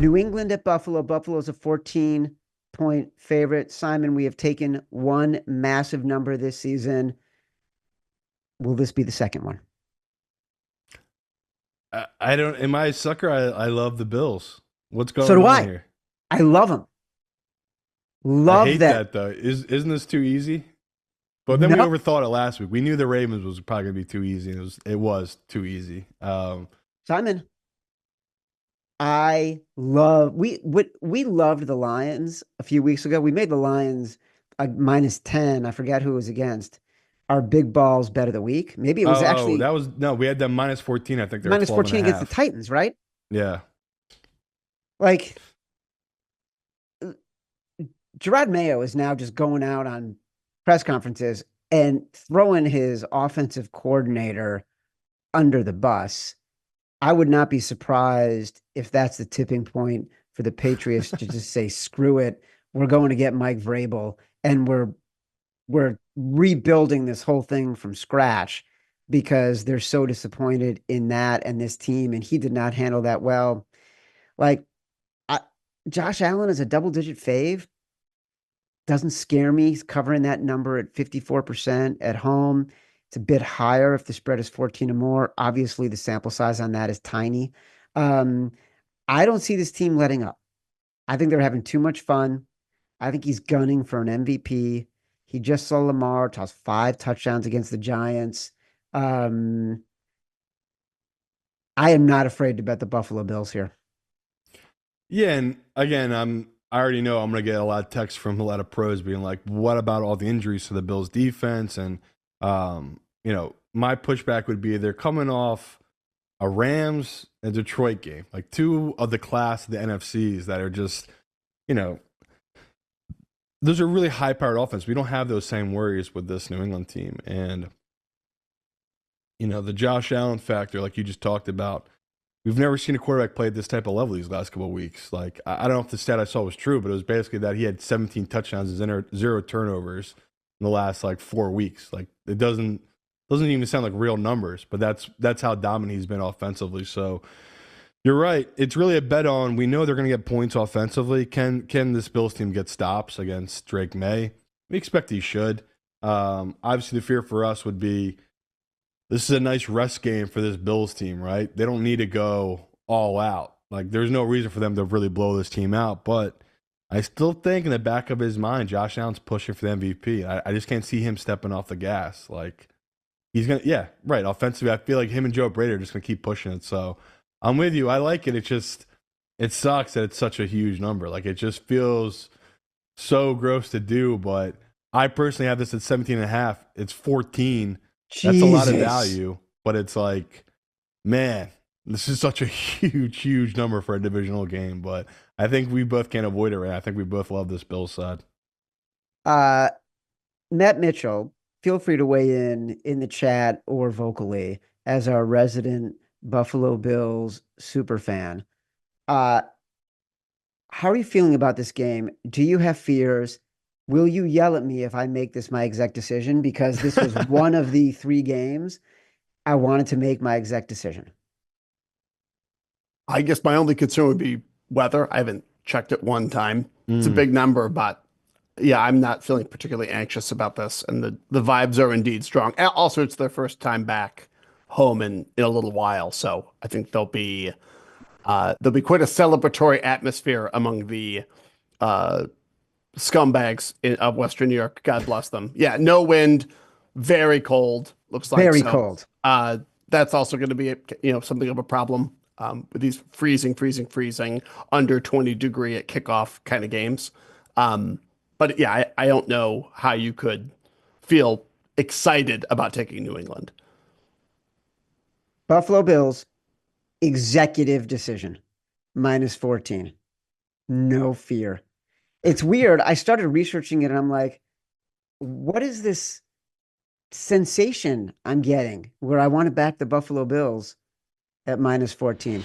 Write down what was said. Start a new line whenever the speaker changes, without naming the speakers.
New England at Buffalo. Buffalo's a 14-point favorite. Simon, we have taken one massive number this season. Will this be the second one?
I don't. Am I a sucker? I love the Bills. What's
So
going
do
on
I.
here?
I love them.
I
Love
hate
them.
that though. Isn't this too easy? But then we
No,
overthought it last week. We knew the Ravens was probably gonna be too easy. And it was too easy.
Simon, I love we loved the Lions a few weeks ago. We made the Lions a -10. I forget who it was against. Our big balls bet of the week. Maybe it was
That
actually
was no. We had them -14. I think they were
minus
12 and a
14 against the
half.
Titans, right?
Yeah.
Like Gerard Mayo is now just going out on press conferences and throwing his offensive coordinator under the bus. I would not be surprised if that's the tipping point for the Patriots to just say, screw it. We're going to get Mike Vrabel and we're rebuilding this whole thing from scratch because they're so disappointed in that and this team, and he did not handle that well. Like I, Josh Allen is a double-digit fave. Doesn't scare me. He's covering that number at 54% at home. It's a bit higher if the spread is 14 or more. Obviously, the sample size on that is tiny. Um, I don't see this team letting up. I think they're having too much fun. I think he's gunning for an MVP. He just saw Lamar toss 5 touchdowns against the Giants. Um, I am not afraid to bet the Buffalo Bills here.
Yeah, and again, I already know I'm gonna get a lot of texts from a lot of pros being like, "What about all the injuries to the Bills' defense?" And my pushback would be they're coming off a Rams and Detroit game, like two of the class of the NFCs that are just, you know, those are really high-powered offense. We don't have those same worries with this New England team, and the Josh Allen factor, like you just talked about. We've never seen a quarterback play at this type of level these last couple of weeks. Like, I don't know if the stat I saw was true, but it was basically that he had 17 touchdowns and zero turnovers in the last like 4 weeks. Like, it doesn't even sound like real numbers, but that's how dominant he's been offensively. So you're right. It's really a bet on. We know they're going to get points offensively. Can this Bills team get stops against Drake May? We expect he should. Obviously, the fear for us would be, this is a nice rest game for this Bills team, right? They don't need to go all out. Like, there's no reason for them to really blow this team out. But I still think in the back of his mind, Josh Allen's pushing for the MVP. I just can't see him stepping off the gas. Like, he's going to, yeah, right. Offensively, I feel like him and Joe Brady are just going to keep pushing it. So I'm with you. I like it. It sucks that it's such a huge number. Like, it just feels so gross to do. But I personally have this at 17 and a half. It's 14. That's a lot of
Jesus.
value, but it's like, man, this is such a huge, huge number for a divisional game. But I think we both can't avoid it, right? I think we both love this Bills side.
Uh, Matt Mitchell, feel free to weigh in the chat or vocally as our resident Buffalo Bills super fan. Uh, how are you feeling about this game? Do you have fears? Will you yell at me if I make this my exact decision? Because this was one of the 3 games I wanted to make my exact decision.
I guess my only concern would be weather. I haven't checked it one time. It's a
Mm.
big number, but yeah, I'm not feeling particularly anxious about this. And the vibes are indeed strong. And also, it's their first time back home in a little while. So I think there'll be quite a celebratory atmosphere among the uh, scumbags of Western New York. God bless them. Yeah, no wind, very cold, looks like.
Very
So
cold.
that's also going to be something of a problem with these freezing under 20 degree at kickoff kind of games. But yeah, I don't know how you could feel excited about taking New England.
Buffalo Bills, executive decision, -14. No fear. It's weird. I started researching it and I'm like, what is this sensation I'm getting where I want to back the Buffalo Bills at -14?